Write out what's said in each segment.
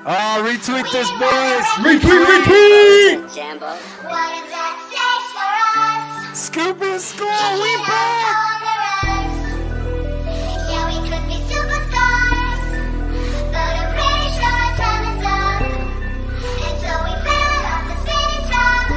Oh, retweet this, boys. Retweet! Jambo. What is at stake for us? Scoop and score. We back. Yeah, we could be superstars, but I'm pretty sure our time is up. And so we fell off the spinning tops.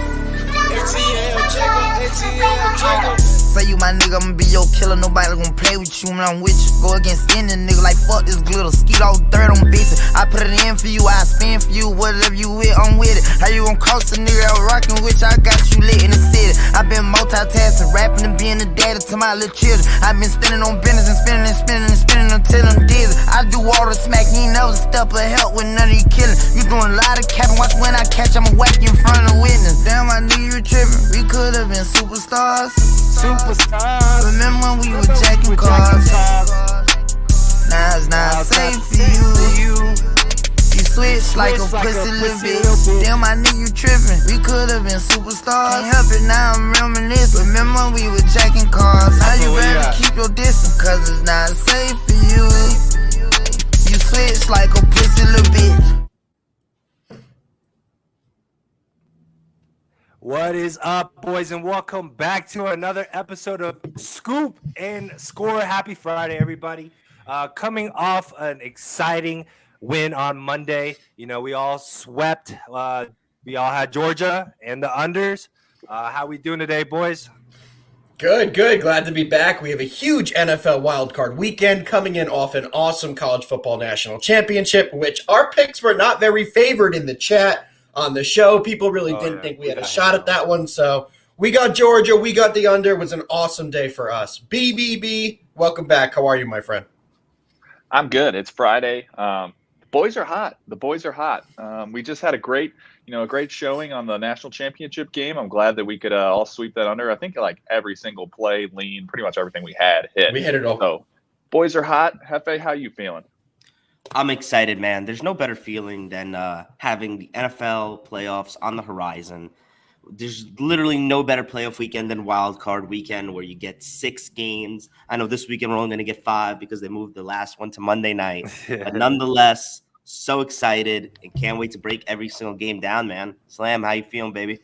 ATL Jiggle. Say you my nigga, I'ma be your killer. Nobody gonna play with you when I'm with you. Go against any nigga like fuck this glitter. Skeet all dirt on bitches. I put it in for you, I spin for you. Whatever you with, I'm with it. How you gon' cost a nigga out rockin' with you? I got you lit in the city. I been multitasking, rapping and being the daddy to my little children. I been spinning on business and spinning until I'm dizzy. I do all the smack, you ain't never step or help with none of you killing. You doing a lot of capping, watch when I catch, I'ma whack you in front of witness. Damn, I knew you were tripping. We could've been superstars. Superstars. Remember when we were jacking cars? Now it's not safe for you. You switch like a pussy little bitch. Damn, I knew you tripping. We could've been superstars. Can't help it, now I'm reminiscing. Remember when we were jacking cars? Now you better keep your distance, cause it's not safe for you. You switch like a pussy little bitch. What is up, boys, and welcome back to another episode of Scoop and Score. Happy Friday, everybody. Coming off an exciting win on Monday. You know, we all swept. We all had Georgia and the unders. How we doing today, boys? Good. Glad to be back. We have a huge NFL wildcard weekend coming in off an awesome college football national championship, which our picks were not very favored in the chat. On the show, people really didn't think we had a shot at that one, so we got Georgia, we got the under. It was an awesome day for us. BBB, welcome back. How are you, my friend? I'm good. It's Friday. The boys are hot. We just had a great showing on the national championship game. I'm glad that we could all sweep that under. I think like every single play, lean, pretty much everything we had hit. We hit it all. So, boys are hot. Hefe, how you feeling? I'm excited, man. There's no better feeling than having the NFL playoffs on the horizon. There's literally no better playoff weekend than wild card weekend where you get 6 games. I know this weekend we're only going to get 5 because they moved the last one to Monday night. But nonetheless, so excited and can't wait to break every single game down, man. Slam, how you feeling, baby?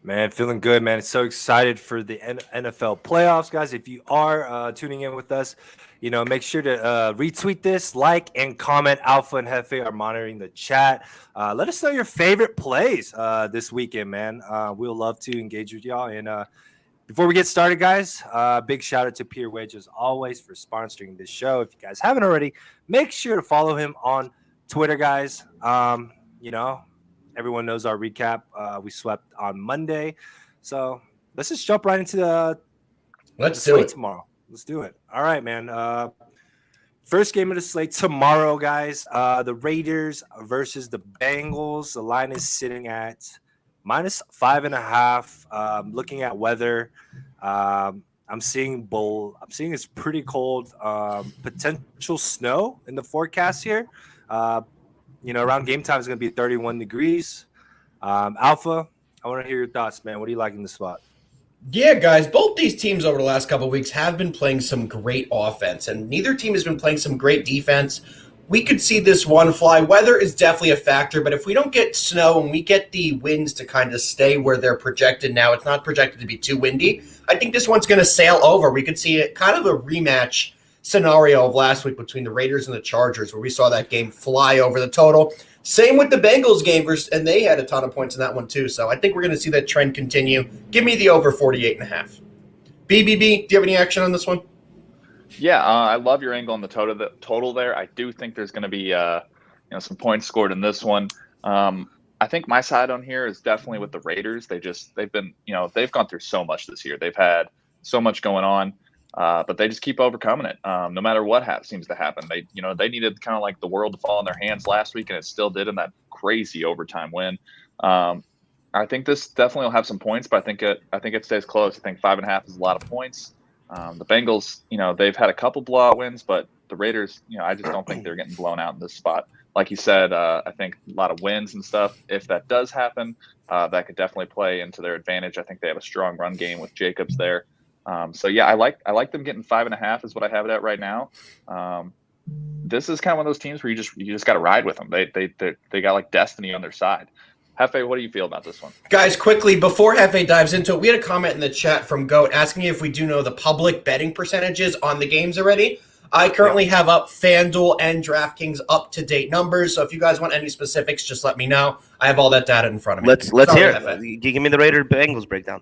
Man, feeling good, man. So excited for the NFL playoffs, guys. If you are tuning in with us, you know, make sure to retweet this, like, and comment. Alpha and Hefe are monitoring the chat. Let us know your favorite plays this weekend, man. We'll love to engage with y'all. And before we get started, guys, big shout out to Pierre Wedge, as always, for sponsoring this show. If you guys haven't already, make sure to follow him on Twitter, guys. You know, everyone knows our recap. We swept on Monday. So let's just jump right into the slate tomorrow. Let's do it. All right, man. First game of the slate tomorrow, guys. The Raiders versus the Bengals. The line is sitting at -5.5. Looking at weather, I'm seeing it's pretty cold. Potential snow in the forecast here. You know, around game time is going to be 31 degrees. Alpha, I want to hear your thoughts, man. What do you like in the spot? Yeah, guys, both these teams over the last couple of weeks have been playing some great offense, and neither team has been playing some great defense. We could see this one fly. Weather is definitely a factor, but if we don't get snow and we get the winds to kind of stay where they're projected now, it's not projected to be too windy, I think this one's going to sail over. We could see it kind of a rematch scenario of last week between the Raiders and the Chargers, where we saw that game fly over the total. Same with the Bengals game, and they had a ton of points in that one too. So I think we're going to see that trend continue. Give me the over 48.5. BBB, do you have any action on this one? Yeah, I love your angle on the total there. I do think there's going to be some points scored in this one. I think my side on here is definitely with the Raiders. They've gone through so much this year. They've had so much going on. But they just keep overcoming it. No matter what seems to happen. They needed kind of like the world to fall in their hands last week, and it still did in that crazy overtime win. I think this definitely will have some points, but I think it stays close. I think 5.5 is a lot of points. The Bengals, they've had a couple blowout wins, but the Raiders, I just don't think they're getting blown out in this spot. Like you said, I think a lot of wins and stuff. If that does happen, that could definitely play into their advantage. I think they have a strong run game with Jacobs there. So yeah, I like them getting 5.5 is what I have it at right now. this is kind of one of those teams where you just got to ride with them. They got like destiny on their side. Hefe, what do you feel about this one? Guys, quickly, before Hefe dives into it, we had a comment in the chat from Goat asking if we do know the public betting percentages on the games already. I currently have up FanDuel and DraftKings up-to-date numbers, so if you guys want any specifics, just let me know. I have all that data in front of me. Let's Sorry, hear Hefe. it. Give me the Raider Bengals breakdown.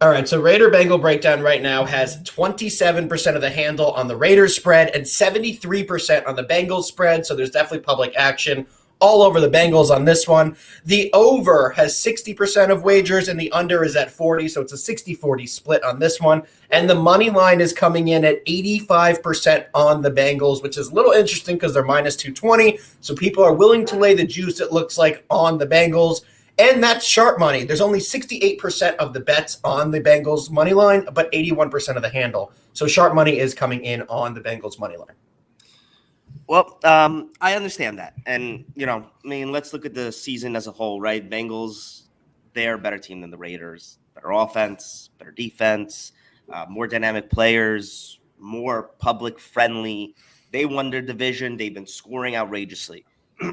All right, so Raider Bengal breakdown right now has 27% of the handle on the Raiders spread and 73% on the Bengals spread, so there's definitely public action all over the Bengals on this one. The over has 60% of wagers and the under is at 40, so it's a 60-40 split on this one. And the money line is coming in at 85% on the Bengals, which is a little interesting because they're minus 220, so people are willing to lay the juice, it looks like, on the Bengals. And that's sharp money. There's only 68% of the bets on the Bengals money line, but 81% of the handle. So sharp money is coming in on the Bengals money line. Well, I understand that. And, let's look at the season as a whole, right? Bengals, they're a better team than the Raiders. Better offense, better defense, more dynamic players, more public-friendly. They won their division. They've been scoring outrageously.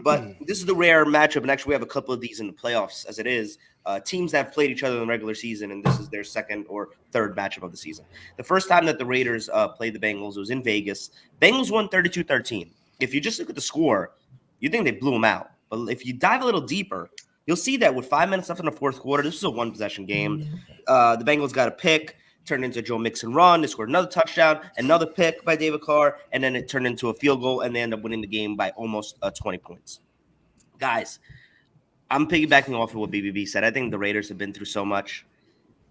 But this is the rare matchup, and actually we have a couple of these in the playoffs as it is. Teams that have played each other in the regular season, and this is their second or third matchup of the season. The first time that the Raiders played the Bengals, it was in Vegas. Bengals won 32-13. If you just look at the score, you think they blew them out. But if you dive a little deeper, you'll see that with 5 minutes left in the fourth quarter, this was a one-possession game. The Bengals got a pick, turned into a Joe Mixon run. They scored another touchdown, another pick by David Carr, and then it turned into a field goal, and they ended up winning the game by almost 20 points. Guys, I'm piggybacking off of what BBB said. I think the Raiders have been through so much.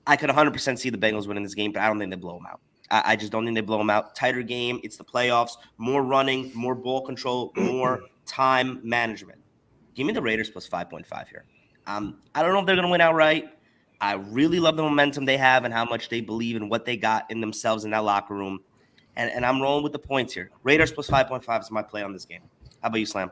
I could 100% see the Bengals winning this game, but I don't think they blow them out. I just don't think they blow them out. Tighter game. It's the playoffs. More running, more ball control, more time management. Give me the Raiders plus 5.5 here. I don't know if they're going to win outright. I really love the momentum they have and how much they believe in what they got in themselves in that locker room. And I'm rolling with the points here. Raiders plus 5.5 is my play on this game. How about you, Slam?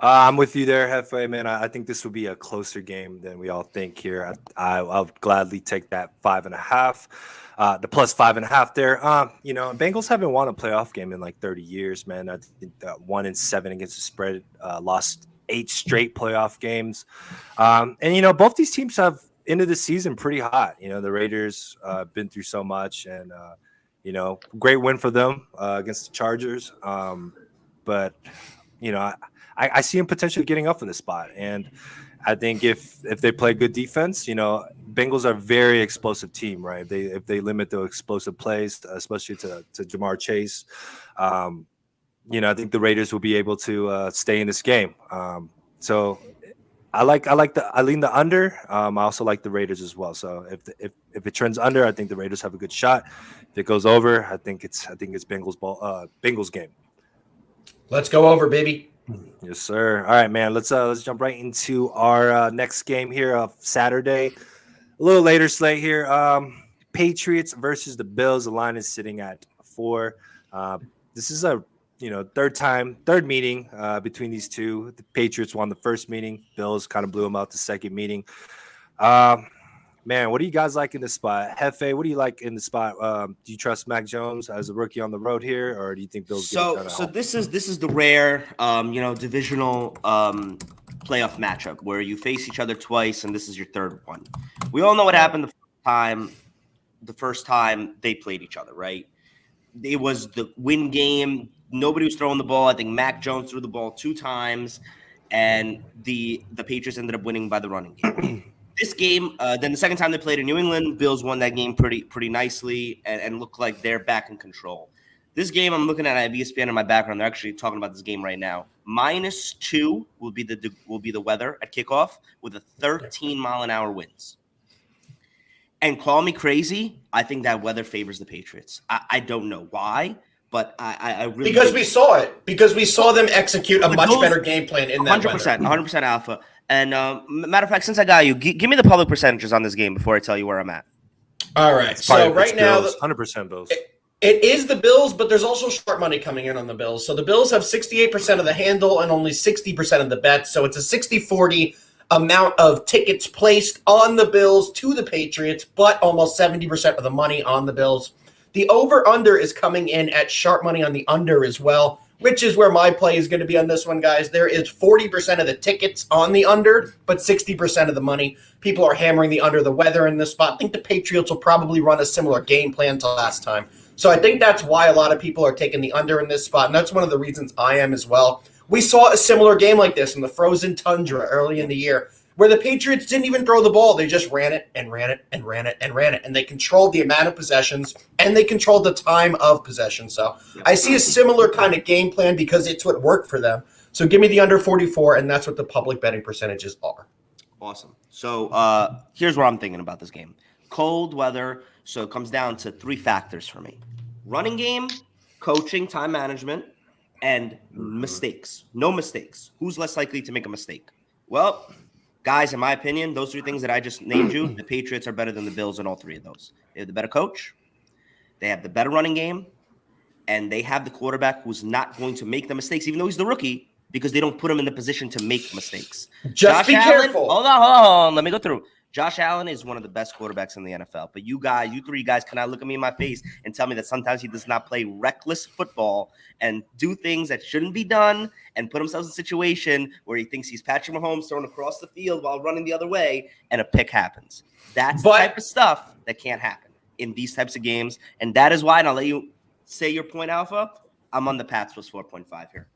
I'm with you there, Hefe, man. I think this will be a closer game than we all think here. I'll gladly take that 5.5, the plus 5.5 there. Bengals haven't won a playoff game in like 30 years, man. I think 1-7 against the spread, lost 8 straight playoff games. Both these teams have ended the season pretty hot. The Raiders been through so much, and great win for them against the Chargers. But I see them potentially getting up in this spot, and I think if they play good defense, Bengals are a very explosive team, right? If they limit the explosive plays, especially to Jamar Chase, I think the Raiders will be able to stay in this game. So I lean the under. I also like the Raiders as well. So if it trends under, I think the Raiders have a good shot. If it goes over, I think it's Bengals game. Let's go over, baby. Yes, sir. All right, man. Let's jump right into our next game here of Saturday. A little later slate here. Patriots versus the Bills. The line is sitting at 4. This is a third meeting between these two. The Patriots won the first meeting. Bills kind of blew them out the second meeting. Man, what do you guys like in this spot? Hefe, what do you like in the spot? Do you trust Mac Jones as a rookie on the road here, or do you think Bills get it done at home? This is the rare divisional playoff matchup where you face each other twice, and this is your third one. We all know what happened the first time they played each other, right? It was the win game. Nobody was throwing the ball. I think Mac Jones threw the ball 2 times, and the Patriots ended up winning by the running game. This game, then the second time they played in New England, Bills won that game pretty nicely and look like they're back in control. This game, I'm looking at, I have ESPN in my background. They're actually talking about this game right now. -2 will be the weather at kickoff with a 13-mile-an-hour winds. And call me crazy, I think that weather favors the Patriots. I don't know why, but I really because we saw it. Because we saw them execute a much better game plan in that 100%, 100% alpha. And matter of fact, since I got you, give me the public percentages on this game before I tell you where I'm at. All right. So right now, 100% Bills. It is the Bills, but there's also sharp money coming in on the Bills. So the Bills have 68% of the handle and only 60% of the bets. So it's a 60-40 amount of tickets placed on the Bills to the Patriots, but almost 70% of the money on the Bills. The over-under is coming in at sharp money on the under as well, which is where my play is going to be on this one, guys. There is 40% of the tickets on the under, but 60% of the money. People are hammering the under. The weather in this spot. I think the Patriots will probably run a similar game plan to last time. So I think that's why a lot of people are taking the under in this spot, and that's one of the reasons I am as well. We saw a similar game like this in the frozen tundra early in the year, where the Patriots didn't even throw the ball. They just ran it and ran it and ran it and ran it. And they controlled the amount of possessions, and they controlled the time of possession. So I see a similar kind of game plan because it's what worked for them. So give me the under 44, and that's what the public betting percentages are. Awesome. So here's what I'm thinking about this game. Cold weather, so it comes down to 3 factors for me. Running game, coaching, time management, and mistakes. No mistakes. Who's less likely to make a mistake? Well, guys, in my opinion, those 3 things that I just named you, the Patriots are better than the Bills in all 3 of those. They have the better coach, they have the better running game, and they have the quarterback who's not going to make the mistakes, even though he's the rookie, because they don't put him in the position to make mistakes. Just be careful. Hold on. Let me go through. Josh Allen is one of the best quarterbacks in the NFL. But you 3 guys cannot look at me in my face and tell me that sometimes he does not play reckless football and do things that shouldn't be done and put himself in a situation where he thinks he's Patrick Mahomes thrown across the field while running the other way and a pick happens. That's the type of stuff that can't happen in these types of games. And that is why, and I'll let you say your point, Alpha, I'm on the Pats plus 4.5 here.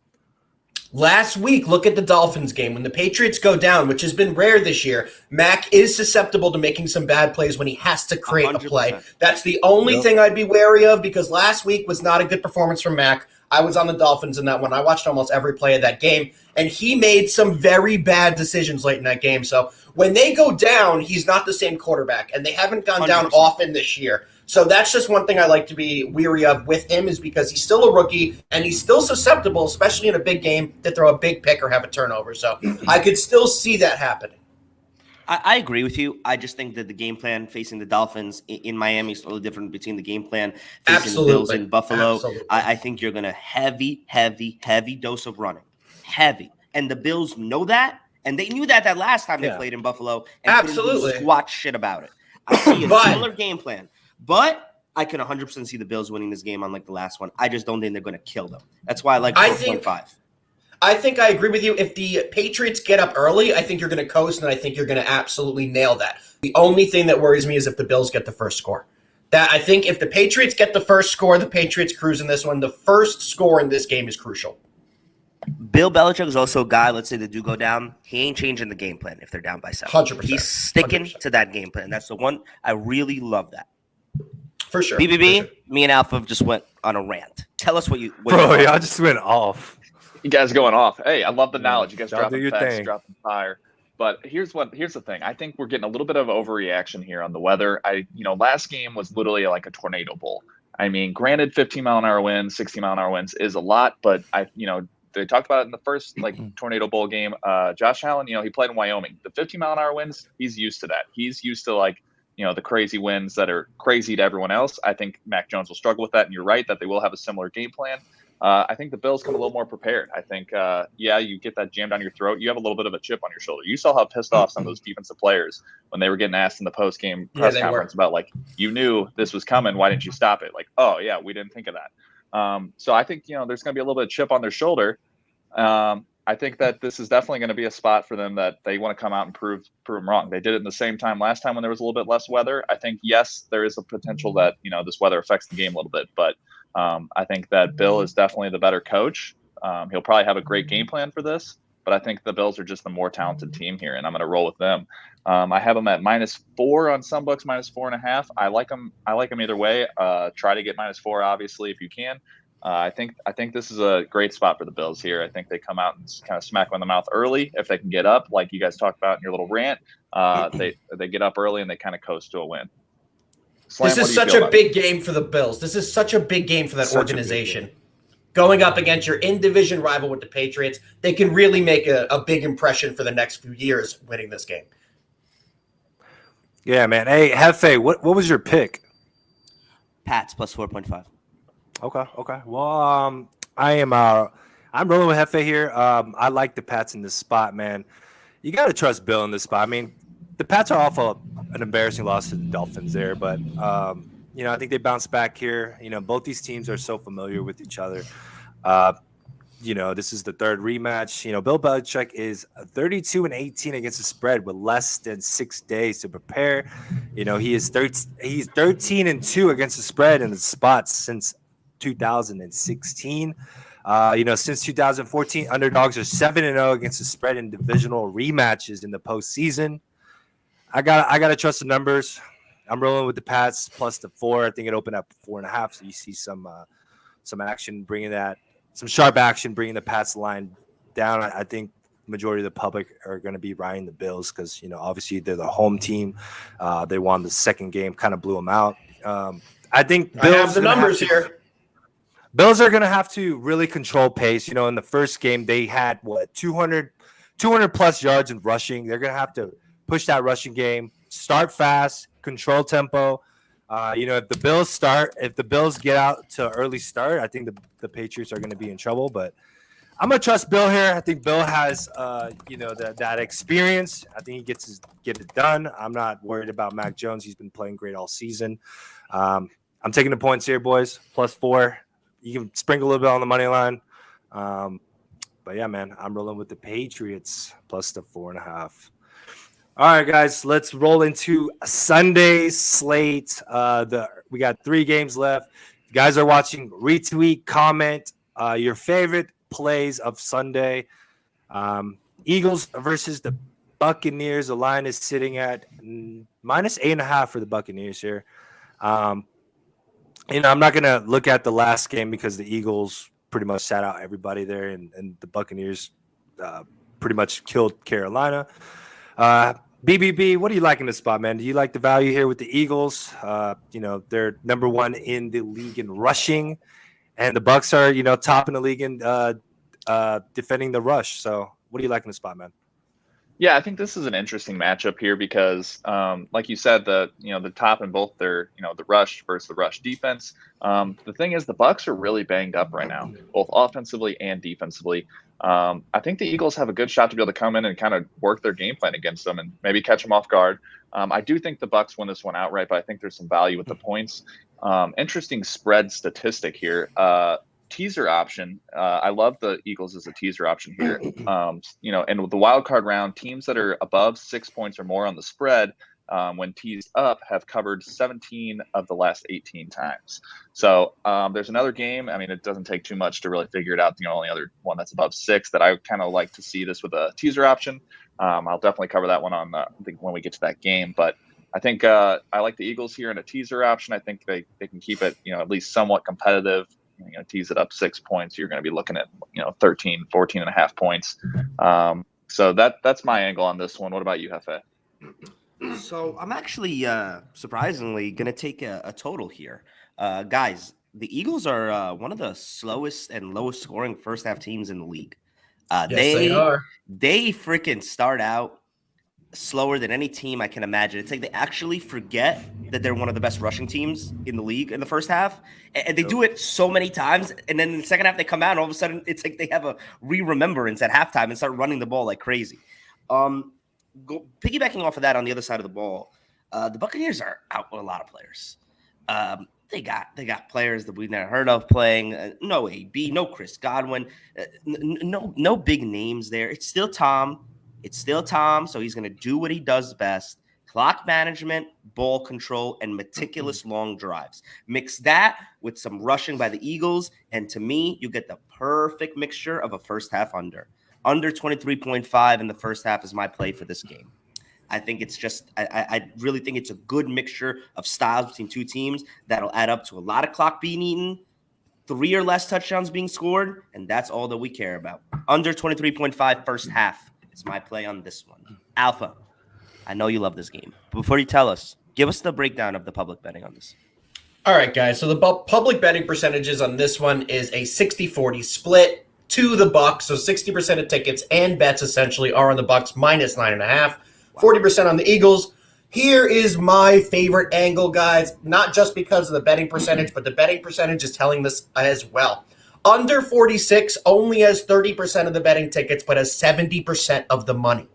Last week, look at the Dolphins game. When the Patriots go down, which has been rare this year, Mac is susceptible to making some bad plays when he has to create 100%. a play. That's the only thing I'd be wary of because last week was not a good performance from Mac. I was on the Dolphins in that one. I watched almost every play of that game, and he made some very bad decisions late in that game. So when they go down, he's not the same quarterback, and they haven't gone down 100%. often this year. So that's just one thing I like to be weary of with him is because he's still a rookie and he's still susceptible, especially in a big game, to throw a big pick or have a turnover. So I could still see that happening. I agree with you. I just think that the game plan facing the Dolphins in Miami is totally different between the game plan facing the Bills in Buffalo. I think you're going to heavy dose of running. Heavy. And the Bills know that. And they knew that last time they played in Buffalo. And couldn't do squat shit about it. I see a similar game plan. But I can 100% see the Bills winning this game unlike the last one. I just don't think they're going to kill them. That's why I like 4.5. I think I agree with you. If the Patriots get up early, I think you're going to coast, and I think you're going to absolutely nail that. The only thing that worries me is if the Bills get the first score. That I think if the Patriots get the first score, the Patriots cruise in this one. The first score in this game is crucial. Bill Belichick is also a guy, let's say they do go down, he ain't changing the game plan if they're down by 7. 100%. He's sticking 100%. to that game plan. That's the one. I really love that. For sure. BBB, for sure. me and Alpha just went on a rant. Tell us what you... Bro, y'all just went off. You guys going off. Hey, I love the knowledge. You guys Y'all do dropping your facts, thing. dropping fire. But here's the thing. I think we're getting a little bit of overreaction here on the weather. Last game was literally like a tornado bowl. I mean, granted, 15-mile-an-hour winds, 60-mile-an-hour winds is a lot, but they talked about it in the first tornado bowl game. Josh Allen, he played in Wyoming. The 15-mile-an-hour winds, he's used to that. He's used to the crazy winds that are crazy to everyone else. I think Mac Jones will struggle with that, and you're right that they will have a similar game plan. I think the Bills come a little more prepared. I think, you get that jammed down your throat. You have a little bit of a chip on your shoulder. You saw how pissed off some of those defensive players when they were getting asked in the post-game press conference about, you knew this was coming. Why didn't you stop it? Oh, yeah, we didn't think of that. So I think, there's going to be a little bit of chip on their shoulder. I think that this is definitely going to be a spot for them that they want to come out and prove them wrong. They did it in the same time last time when there was a little bit less weather. I think, yes, there is a potential that, this weather affects the game a little bit, but I think that Bill is definitely the better coach. He'll probably have a great game plan for this, but I think the Bills are just the more talented team here, and I'm going to roll with them. I have them at -4 on some books, -4.5. I like them either way. Try to get -4, obviously, if you can. I think this is a great spot for the Bills here. I think they come out and kind of smack them in the mouth early if they can get up, like you guys talked about in your little rant. They get up early and they kind of coast to a win. Slam, This is such a big game for the Bills. This is such a big game for that organization. Going up against your in-division rival with the Patriots, they can really make a big impression for the next few years winning this game. Yeah, man. Hey, Hefe, what was your pick? Pats plus 4.5. Okay. Well, I'm rolling with Hefe here. I like the Pats in this spot, man. You got to trust Bill in this spot. I mean, the Pats are off an embarrassing loss to the Dolphins there, but I think they bounce back here. Both these teams are so familiar with each other. This is the third rematch. Bill Belichick is 32-18 against the spread with less than 6 days to prepare. He's 13-2 against the spread in the spots since 2016. Since 2014, underdogs are 7-0 against the spread in divisional rematches in the postseason. I gotta trust the numbers. I'm rolling with the Pats plus the 4. I think it opened up 4.5. So you see some action bringing that. Some sharp action bringing the Pats line down. I think majority of the public are going to be riding the Bills because, obviously they're the home team. They won the second game, kind of blew them out. I think Bills I have the numbers here. Bills are going to have to really control pace. In the first game, they had 200 plus yards in rushing. They're going to have to push that rushing game, start fast, control tempo. If the Bills get out to early start, I think the Patriots are going to be in trouble. But I'm going to trust Bill here. I think Bill has, that experience. I think he get it done. I'm not worried about Mac Jones. He's been playing great all season. I'm taking the points here, boys. Plus 4. You can sprinkle a little bit on the money line. But yeah, man, I'm rolling with the Patriots plus the 4.5. All right, guys, let's roll into Sunday's slate. We got 3 games left. If you guys are watching, retweet, comment your favorite plays of Sunday. Eagles versus the Buccaneers. The line is sitting at minus 8.5 for the Buccaneers here. I'm not going to look at the last game because the Eagles pretty much sat out everybody there, and the Buccaneers pretty much killed Carolina. BBB, what do you like in this spot, man? Do you like the value here with the Eagles? They're number 1 in the league in rushing, and the Bucs are, top in the league in defending the rush. So what do you like in the spot, man? Yeah, I think this is an interesting matchup here because, like you said, the top in both their the rush versus the rush defense. The thing is, the Bucs are really banged up right now, both offensively and defensively. I think the Eagles have a good shot to be able to come in and kind of work their game plan against them and maybe catch them off guard. I do think the Bucs win this one outright, but I think there's some value with the points. Interesting spread statistic here. Teaser option. I love the Eagles as a teaser option here. And with the wild card round, teams that are above 6 points or more on the spread, when teased up, have covered 17 of the last 18 times. So there's another game. I mean, it doesn't take too much to really figure it out. The only other one that's above 6 that I kind of like to see this with a teaser option. I'll definitely cover that one when we get to that game. But I think I like the Eagles here in a teaser option. I think they can keep it, at least somewhat competitive. Tease it up 6 points, you're going to be looking at 14 and a half points. So that's my angle on this one. What about you, Hefe? So I'm actually surprisingly going to take a total here. Guys, the Eagles are one of the slowest and lowest scoring first half teams in the league. Yes, they are. They freaking start out slower than any team I can imagine. It's like they actually forget that they're one of the best rushing teams in the league in the first half. And they do it so many times. And then in the second half, they come out and all of a sudden it's like they have a remembrance at halftime and start running the ball like crazy. Piggybacking off of that on the other side of the ball, the Buccaneers are out with a lot of players. They got players that we've never heard of playing. No AB, no Chris Godwin, no big names there. It's still Tom, so he's going to do what he does best: clock management, ball control, and meticulous long drives. Mix that with some rushing by the Eagles, and to me, you get the perfect mixture of a first half under. Under 23.5 in the first half is my play for this game. I think it's just – I really think it's a good mixture of styles between two teams that'll add up to a lot of clock being eaten, 3 or less touchdowns being scored, and that's all that we care about. Under 23.5 first half is my play on this one. Alpha, I know you love this game. But before you tell us, give us the breakdown of the public betting on this. All right, guys. So the public betting percentages on this one is a 60-40 split to the Bucs. So 60% of tickets and bets essentially are on the Bucs minus 9.5, 40% on the Eagles. Here is my favorite angle, guys. Not just because of the betting percentage, but the betting percentage is telling this as well. Under 46 only has 30% of the betting tickets, but has 70% of the money.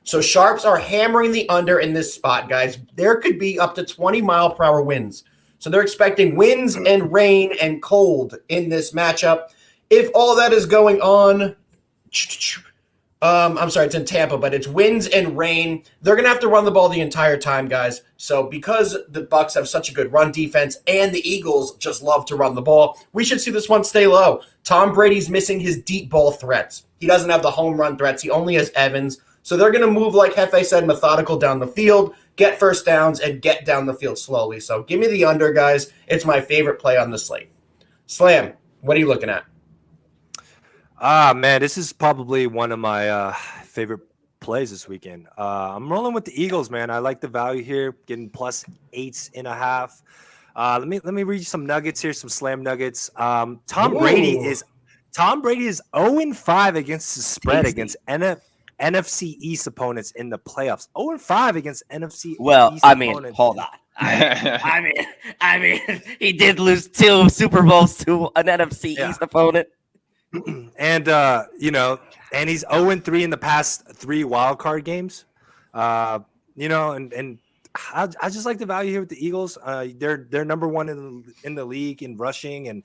So sharps are hammering the under in this spot, guys. There could be up to 20-mile-per-hour winds. So they're expecting winds and rain and cold in this matchup. If all that is going on, I'm sorry, it's in Tampa, but it's winds and rain. They're going to have to run the ball the entire time, guys. So because the Bucs have such a good run defense and the Eagles just love to run the ball, we should see this one stay low. Tom Brady's missing his deep ball threats. He doesn't have the home run threats. He only has Evans. So they're going to move, like Hefe said, methodical down the field, get first downs, and get down the field slowly. So give me the under, guys. It's my favorite play on the slate. Slam, what are you looking at? Man, this is probably one of my favorite plays this weekend. I'm rolling with the Eagles, man. I like the value here, getting plus 8.5. Let me read you some nuggets here, some slam nuggets. Tom Brady is 0-5 against the spread against NFC East opponents in the playoffs. 0-5 against NFC East opponents. Hold on. I mean, he did lose 2 Super Bowls to an NFC East opponent. And and he's 0-3 in the past 3 wild card games. And I just like the value here with the Eagles. They're number 1 in the league in rushing, and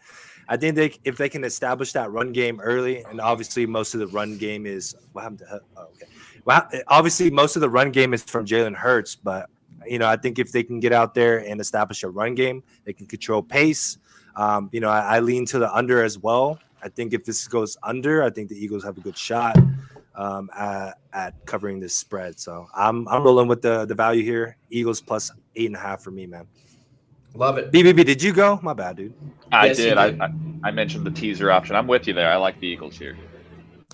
I think if they can establish that run game early, and obviously most of the run game is obviously most of the run game is from Jalen Hurts, but I think if they can get out there and establish a run game, they can control pace. I lean to the under as well. I think if this goes under, I think the Eagles have a good shot at covering this spread. So I'm rolling with the value here. Eagles plus 8.5 for me, man. Love it. BBB, did you go? My bad, dude. I did. I mentioned the teaser option. I'm with you there. I like the Eagles here.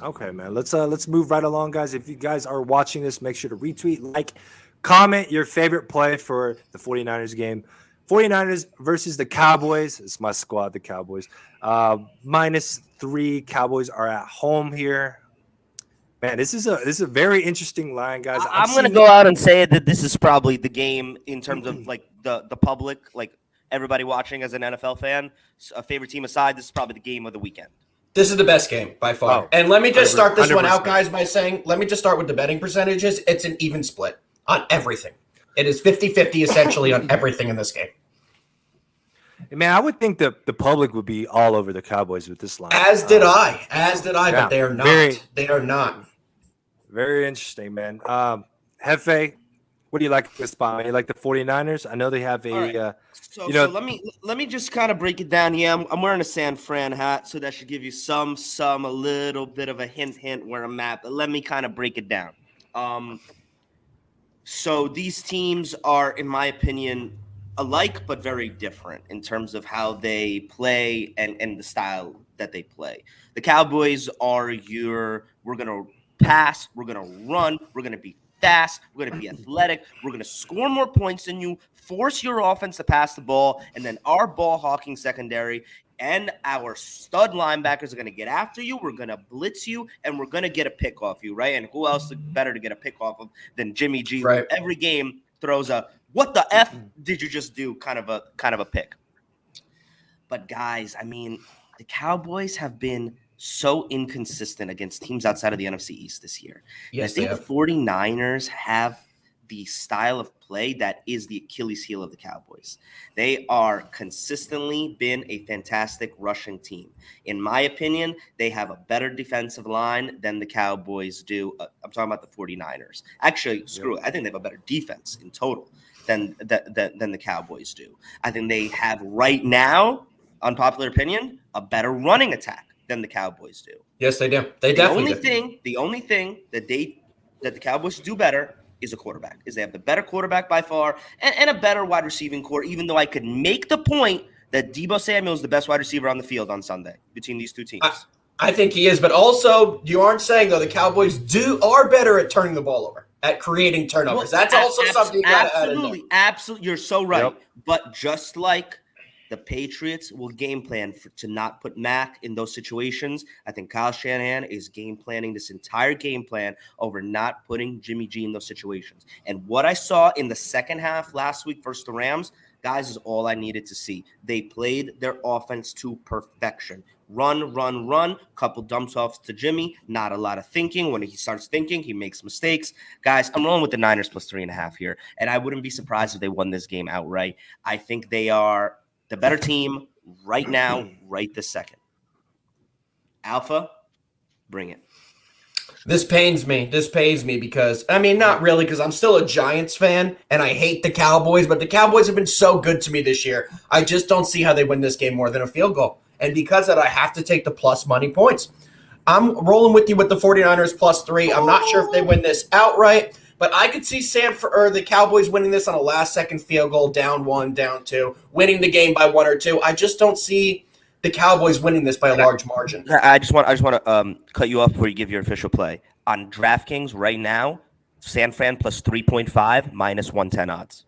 Okay, man. Let's move right along, guys. If you guys are watching this, make sure to retweet, like, comment your favorite play for the 49ers game. 49ers versus the Cowboys. It's my squad, the Cowboys. -3. Cowboys are at home here. Man, this is a very interesting line, guys. I'm going to go out and say that this is probably the game in terms of like the public, like everybody watching as an NFL fan, a favorite team aside, this is probably the game of the weekend. This is the best game by far. Oh, and let me just start this 100%. one out, guys, by saying, let me just start with the betting percentages. It's an even split on everything. It is 50-50 essentially on everything in this game. Man, I would think that the public would be all over the Cowboys with this line. As did I, but they are not. They are not. Very interesting, man. Hefe, what do you like this spot, man? You like the 49ers? I know they have a So let me just kind of break it down here. I'm wearing a San Fran hat, so that should give you a little bit of a hint where I'm at. But let me kind of break it down. So these teams are, in my opinion, alike but very different in terms of how they play and the style that they play. The Cowboys are we're going to pass, we're going to run, we're going to be fast, we're going to be athletic, we're going to score more points than you, force your offense to pass the ball, and then our ball hawking secondary and our stud linebackers are going to get after you, we're going to blitz you, and we're going to get a pick off you, right? And who else is better to get a pick off of than Jimmy G, who every game throws a "what the F did you just do?" kind of a pick. But guys, I mean, the Cowboys have been so inconsistent against teams outside of the NFC East this year. Yes, I think the 49ers have the style of play that is the Achilles heel of the Cowboys. They are consistently been a fantastic rushing team. In my opinion, they have a better defensive line than the Cowboys do. I'm talking about the 49ers. Actually, screw it. I think they have a better defense in total than the Cowboys do. I think they have right now, unpopular opinion, a better running attack than the Cowboys do. Yes, they do. They definitely do. The only thing that the Cowboys do better is a quarterback. Is they have the better quarterback by far and a better wide receiving core, even though I could make the point that Deebo Samuel is the best wide receiver on the field on Sunday between these two teams. I think he is, but also you aren't saying, though, the Cowboys are better at turning the ball over, at creating turnovers. That's also something you got to add in there. Absolutely. You're so right. Yep. But just like the Patriots will game plan to not put Mac in those situations, I think Kyle Shanahan is game planning this entire game plan over not putting Jimmy G in those situations. And what I saw in the second half last week versus the Rams, guys, is all I needed to see. They played their offense to perfection. Run. Couple dumps off to Jimmy. Not a lot of thinking. When he starts thinking, he makes mistakes. Guys, I'm rolling with the Niners plus 3.5 here, and I wouldn't be surprised if they won this game outright. I think they are the better team right now, right this second. Alpha, bring it. This pains me. This pains me because, I mean, not really, because I'm still a Giants fan and I hate the Cowboys, but the Cowboys have been so good to me this year. I just don't see how they win this game more than a field goal. And because of that, I have to take the plus money points. I'm rolling with you with the 49ers plus 3. I'm not sure if they win this outright, but I could see the Cowboys winning this on a last-second field goal, down 1, down 2, winning the game by 1 or 2. I just don't see the Cowboys winning this by a large margin. I just want to cut you off before you give your official play. On DraftKings right now, San Fran plus 3.5 minus 110 odds.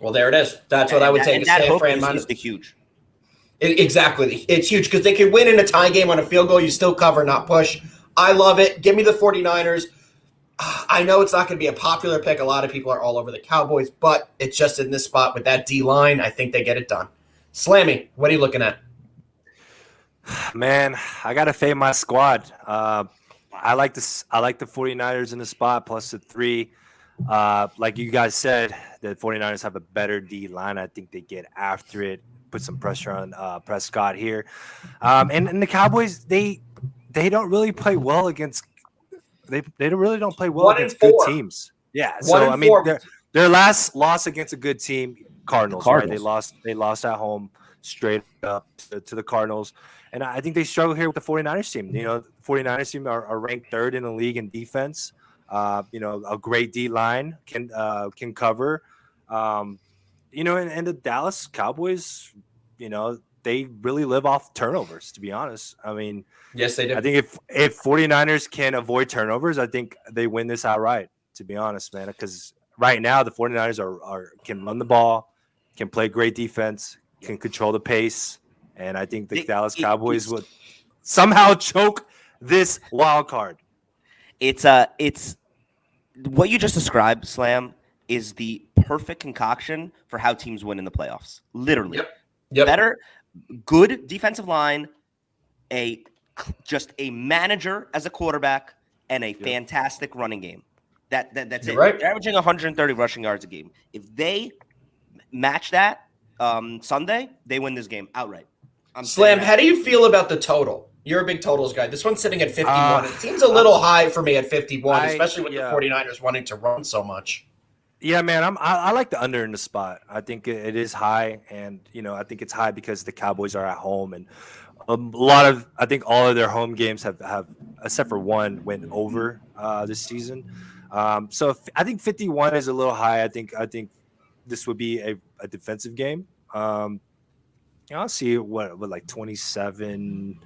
Well, there it is. That's what I would take. And that San hook Fran is minus. huge. Exactly. It's huge because they could win in a tie game on a field goal. You still cover, not push. I love it. Give me the 49ers. I know it's not going to be a popular pick. A lot of people are all over the Cowboys, but it's just in this spot with that D-line. I think they get it done. Slammy, what are you looking at? Man, I got to fade my squad. I like the 49ers in the spot plus the 3. Like you guys said, the 49ers have a better D-line. I think they get after it, put some pressure on Prescott here. And the Cowboys, they don't really play well against they really don't play well against good teams. Yeah. So I mean their last loss against a good team, Cardinals. Right? They lost at home straight up to the Cardinals. And I think they struggle here with the 49ers team. You know, the 49ers team are ranked 3rd in the league in defense. You know, a great D-line can cover. You know, and the Dallas Cowboys, you know, they really live off turnovers, to be honest. I mean, yes, they do. I think if 49ers can avoid turnovers, I think they win this outright, to be honest, man. Because right now the 49ers can run the ball, can play great defense, can control the pace, and I think the Dallas Cowboys would somehow choke this wild card. It's what you just described, Slam, is the perfect concoction for how teams win in the playoffs. Literally. Yep. Better, good defensive line, just a manager as a quarterback, and a fantastic running game. That's it. Right. They're averaging 130 rushing yards a game. If they match that Sunday, they win this game outright. Slam, how do you feel about the total? You're a big totals guy. This one's sitting at 51. It seems a little high for me at 51, especially with the 49ers wanting to run so much. Yeah, man, I like the under in the spot. I think it is high, and you know, I think it's high because the Cowboys are at home, and I think all of their home games have except for one went over this season. So I think 51 is a little high. I think this would be a defensive game. You know, I'll see what like 27-21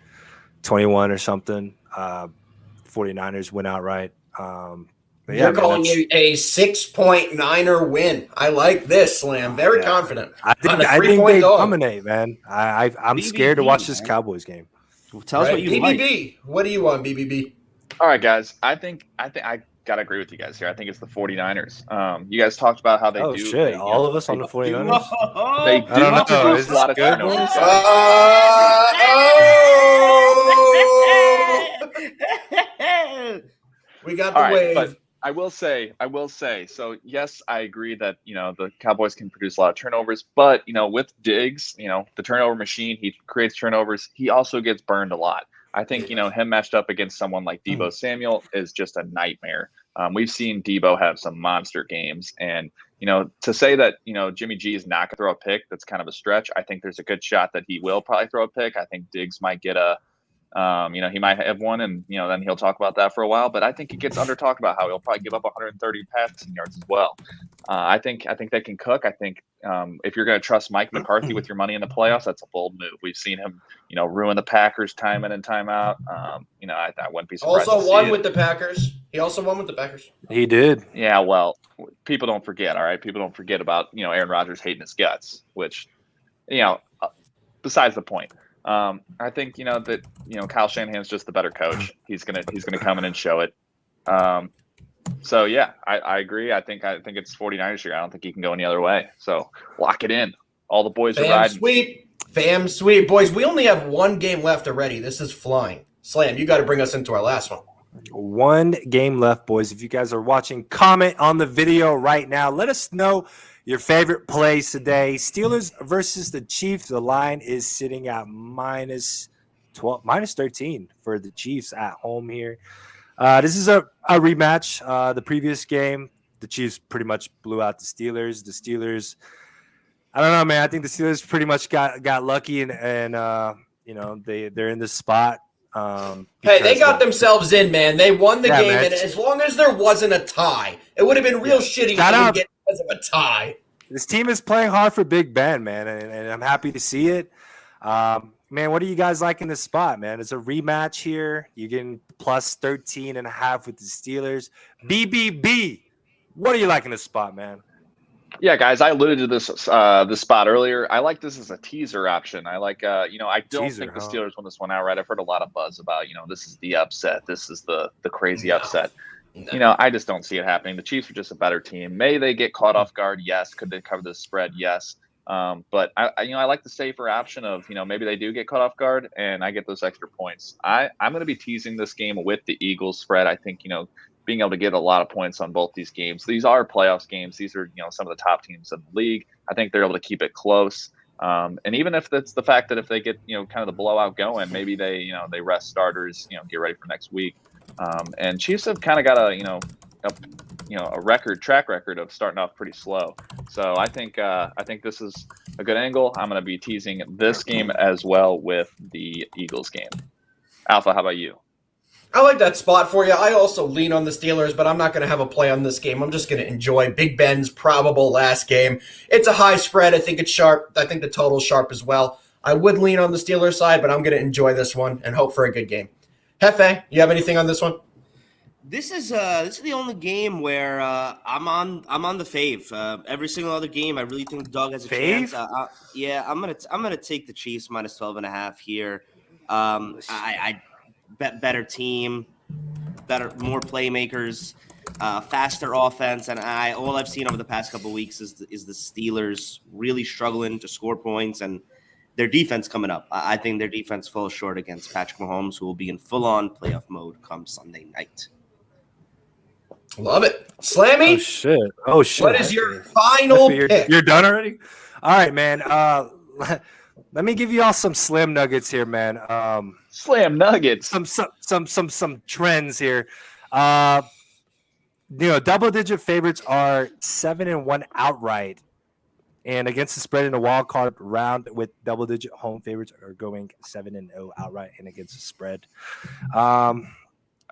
or something. 49ers win outright. But You're calling it a 6.9er win. I like this, Slam. Very confident. I think they dominate, man. I'm scared to watch this Cowboys game. Tell us what you like. BBB, what do you want, BBB? All right, guys. I think I gotta agree with you guys here. I think it's the 49ers. You guys talked about how they do. Oh shit! All of us on the 49ers. They do I don't know. produce Is a lot of this good? turnovers. We got the All right, wave. but I will say. So yes, I agree that the Cowboys can produce a lot of turnovers, but with Diggs, the turnover machine, he creates turnovers. He also gets burned a lot. I think him matched up against someone like Deebo Samuel is just a nightmare. We've seen Deebo have some monster games, and to say that Jimmy G is not going to throw a pick, that's kind of a stretch. I think there's a good shot that he will probably throw a pick. I think Diggs might get he might have one, and then he'll talk about that for a while. But I think it gets under talked about how he'll probably give up 130 passing yards as well. I think they can cook. I think if you're going to trust Mike McCarthy with your money in the playoffs, that's a bold move. We've seen him, ruin the Packers time in and time out. I wouldn't be surprised. Also won with the Packers. He also won with the Packers. He did. Yeah, well, people don't forget. All right, people don't forget about Aaron Rodgers hating his guts, which besides the point. I think that Kyle Shanahan's just the better coach. He's gonna come in and show it. So yeah, I agree. I think it's 49ers here. I don't think he can go any other way. So lock it in. All the boys are riding. Fam, sweet. Boys, we only have one game left already. This is flying. Slam, you got to bring us into our last one. One game left, boys. If you guys are watching, comment on the video right now. Let us know your favorite plays today. Steelers versus the Chiefs. The line is sitting at minus 13 for the Chiefs at home here. This is a rematch. The previous game, the Chiefs pretty much blew out the Steelers. The Steelers, I don't know, man. I think the Steelers pretty much got lucky and they're in this spot. Hey, they got themselves in, man. They won the game, man. and as long as there wasn't a tie, it would have been real shitty Shout to out. get because of a tie. This team is playing hard for Big Ben, man, and I'm happy to see it. Man, what do you guys like in this spot, man? It's a rematch here. You're getting plus 13.5 with the Steelers. BBB, what do you like in this spot, man? Yeah, guys, I alluded to this spot earlier. I like this as a teaser option. I like, I don't Teaser, think the huh? Steelers win this one outright. I've heard a lot of buzz about, this is the upset. This is the crazy upset. No. I just don't see it happening. The Chiefs are just a better team. May they get caught off guard? Yes. Could they cover the spread? Yes. But I like the safer option of, maybe they do get caught off guard and I get those extra points. I'm going to be teasing this game with the Eagles spread. I think, being able to get a lot of points on both these games. These are playoffs games. These are, some of the top teams in the league. I think they're able to keep it close. And even if that's the fact that if they get, kind of the blowout going, maybe they rest starters, get ready for next week. And Chiefs have kind of got a track record of starting off pretty slow. So I think this is a good angle. I'm going to be teasing this game as well with the Eagles game. Alpha, how about you? I like that spot for you. I also lean on the Steelers, but I'm not going to have a play on this game. I'm just going to enjoy Big Ben's probable last game. It's a high spread. I think it's sharp. I think the total's sharp as well. I would lean on the Steelers side, but I'm going to enjoy this one and hope for a good game. Hefe, you have anything on this one? This is the only game where I'm on the fave. Every single other game, I really think the dog has a Fave? chance. I'm gonna take the Chiefs minus 12.5 here. I bet better team, more playmakers, faster offense, and all I've seen over the past couple of weeks is the Steelers really struggling to score points and their defense coming up. I think their defense falls short against Patrick Mahomes, who will be in full-on playoff mode come Sunday night. Love it. Slammy, Oh shit! what is your final pick? You're done already? All right, man. Let me give you all some slim nuggets here, man. Slam Nuggets. Some trends here. Double-digit favorites are 7-1 outright, and against the spread in a wild card round with double-digit home favorites are going 7-0 outright and against the spread. I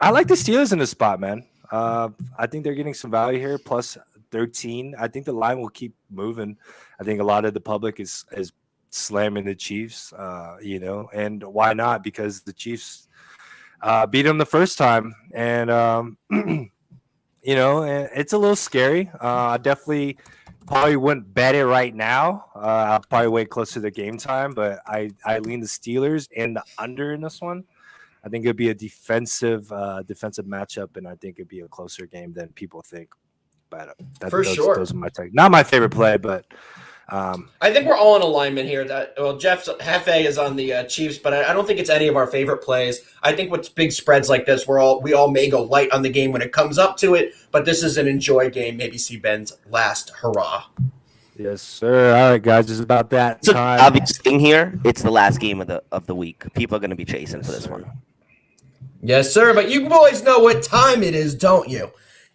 like the Steelers in this spot, man. I think they're getting some value here, plus 13. I think the line will keep moving. I think a lot of the public is slamming the Chiefs, and why not? Because the Chiefs beat them the first time, and it's a little scary. I definitely probably wouldn't bet it right now. I'll probably wait close to the game time, but I lean the Steelers and the under in this one. I think it'd be a defensive matchup, and I think it'd be a closer game than people think. But sure. Those are my take. Not my favorite play, but I think we're all in alignment here. Jeff Hefe is on the Chiefs, but I don't think it's any of our favorite plays. I think with big spreads like this, we all may go light on the game when it comes up to it, but this is an enjoy game. Maybe see Ben's last hurrah. yes, sir. All right, guys, it's about that It's an time. obvious thing here. It's the last game of the week. People are going to be chasing for this one. Yes, sir. But you boys know what time it is, don't you?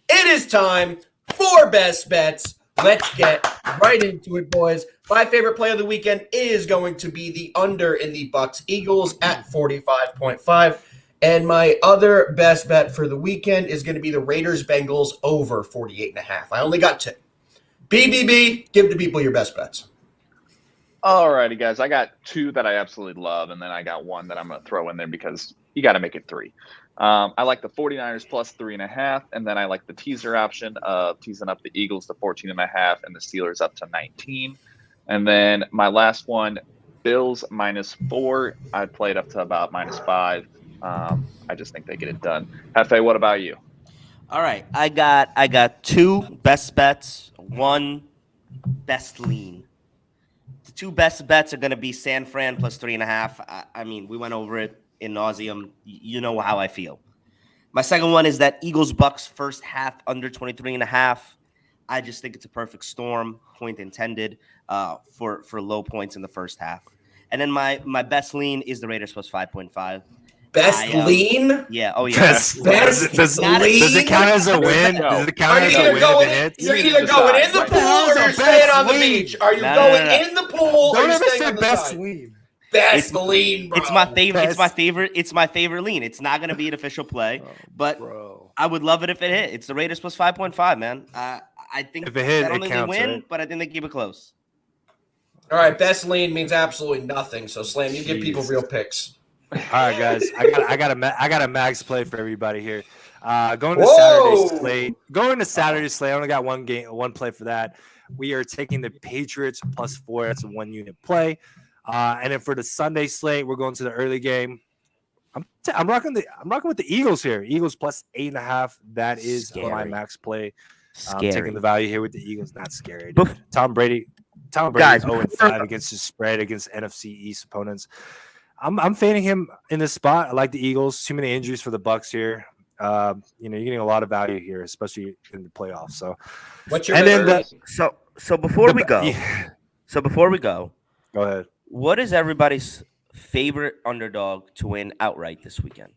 It is time for best bets. Let's get right into it, boys. My favorite play of the weekend is going to be the under in the Bucks Eagles at 45.5. And my other best bet for the weekend is going to be the Raiders Bengals over 48.5. I only got two. BBB, give the people your best bets. Alrighty, guys. I got two that I absolutely love, and then I got one that I'm going to throw in there because you got to make it three. I like the 49ers plus 3.5, and then I like the teaser option of teasing up the Eagles to 14.5 and the Steelers up to 19. And then my last one, Bills -4. I'd play it up to about -5. I just think they get it done. Hefe, what about you? All right, I got two best bets, one best lean. two best bets are going to be San Fran plus 3.5. I mean, we went over it in nauseum. You know how I feel. My second one is that Eagles Bucks first half under 23.5. I just think it's a perfect storm, point intended, for low points in the first half. And then my best lean is the Raiders plus 5.5. Best lean? Yeah. Oh, yeah. Best Does lean? it count as a win? Does it count Are as you a either win going if it in? hits? You're You need either to going decide. in the What pool the hell's or a you're staying best on the lean? beach. Are you No, going no. in the pool or Don't are you ever staying say on the best side? lean. Best lean, bro. It's my favorite. It's my Best. favorite. It's my favorite lean. It's not going to be an official play, but Bro. I would love it if it hit. It's the Raiders plus 5.5, man. I think If it hit, I don't it think counts, they win, right? but I think they keep it close. All right, best lean means absolutely nothing. So, Slam, you give people Jeez. real picks. All right, guys. I got a max play for everybody here. Going to Whoa! Saturday slate. Going to Saturday slate. I only got one play for that. We are taking the Patriots plus 4. That's a 1-unit play. And then for the Sunday slate, we're going to the early game. I'm rocking with the Eagles here. Eagles plus 8.5. That is my Scary. max play. I'm Scary. taking the value here with the Eagles. Not scary. Bef- Dude. Tom Brady Guys, 0-5 against his spread against NFC East opponents. I'm fanning him in this spot. I like the Eagles. Too many injuries for the Bucks here. You're getting a lot of value here, especially in the playoffs. So, What's your and then best So before we go, yeah. go Go ahead. what is everybody's favorite underdog to win outright this weekend?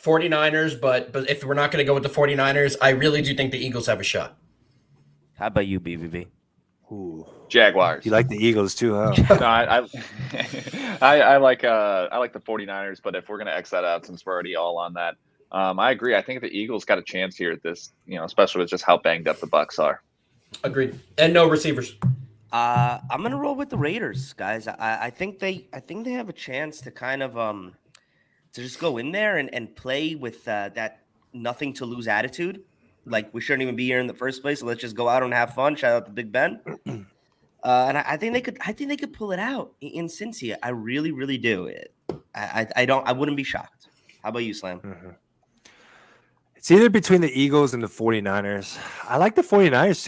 49ers, but if we're not going to go with the 49ers, I really do think the Eagles have a shot. How about you, BVB? Ooh. Jaguars. You like the Eagles too, huh? No, I like the 49ers, but if we're gonna X that out since we're already all on that, I agree. I think the Eagles got a chance here at this, especially with just how banged up the Bucks are. Agreed. And no receivers. I'm gonna roll with the Raiders, guys. I think they have a chance to kind of to just go in there and play with that nothing to lose attitude. Like we shouldn't even be here in the first place. So let's just go out and have fun. Shout out to Big Ben. And I think they could pull it out in Cincy. I really, really do. I wouldn't be shocked. How about you, Slam? Mm-hmm. It's either between the Eagles and the 49ers. I like the 49ers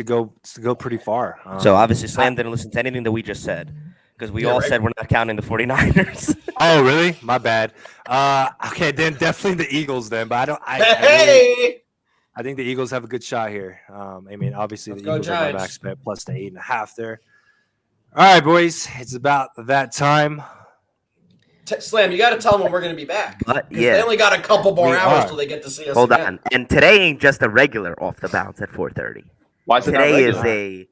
to go pretty far. So obviously Slam didn't listen to anything that we just said because we all said we're not counting the 49ers. Oh, really? My bad. Okay, then definitely the Eagles then. But I think the Eagles have a good shot here. I mean, obviously Let's the go Eagles are my Giants. max bet plus the 8.5 there. All right, boys, it's about that time. Slam, you got to tell them when we're going to be back. But 'Cause they only got a couple more We hours are. till they get to see us Hold again. on. And today ain't just a regular off the bounce at 4:30. Why is it not Today is regular?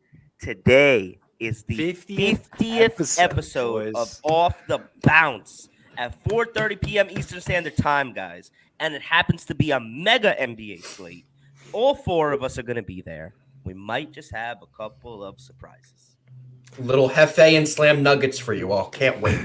the 50th episode boys. of Off the Bounce at 4:30 p.m. Eastern Standard Time, guys. And it happens to be a mega NBA slate. All 4 of us are going to be there. We might just have a couple of surprises. Little Hefe and Slam nuggets for you all. Can't wait.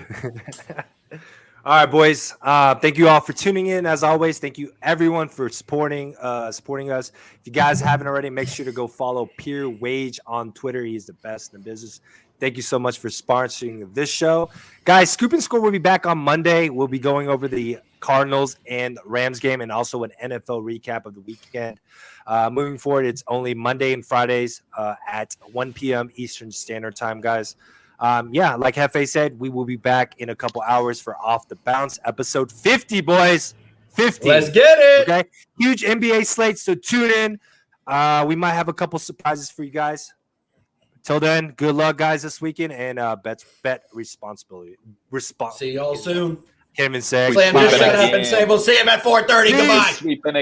All right, boys. Thank you all for tuning in. As always, thank you everyone for supporting us. If you guys haven't already, make sure to go follow Pure Wage on Twitter. He's the best in the business. Thank you so much for sponsoring this show. Guys, Scoop and Score will be back on Monday. We'll be going over the Cardinals and Rams game and also an NFL recap of the weekend. Moving forward, it's only Monday and Fridays at 1 p.m. Eastern Standard Time, guys. Like Hefe said, we will be back in a couple hours for Off the Bounce, episode 50, boys. 50. Let's get it. Okay. Huge NBA slate, so tune in. We might have a couple surprises for you guys. Till then, good luck, guys, this weekend, and bet responsibly. See y'all soon. Can't even say. Slam, just Sweep shut it up and again. say we'll see him at 4:30. Goodbye. Sweeping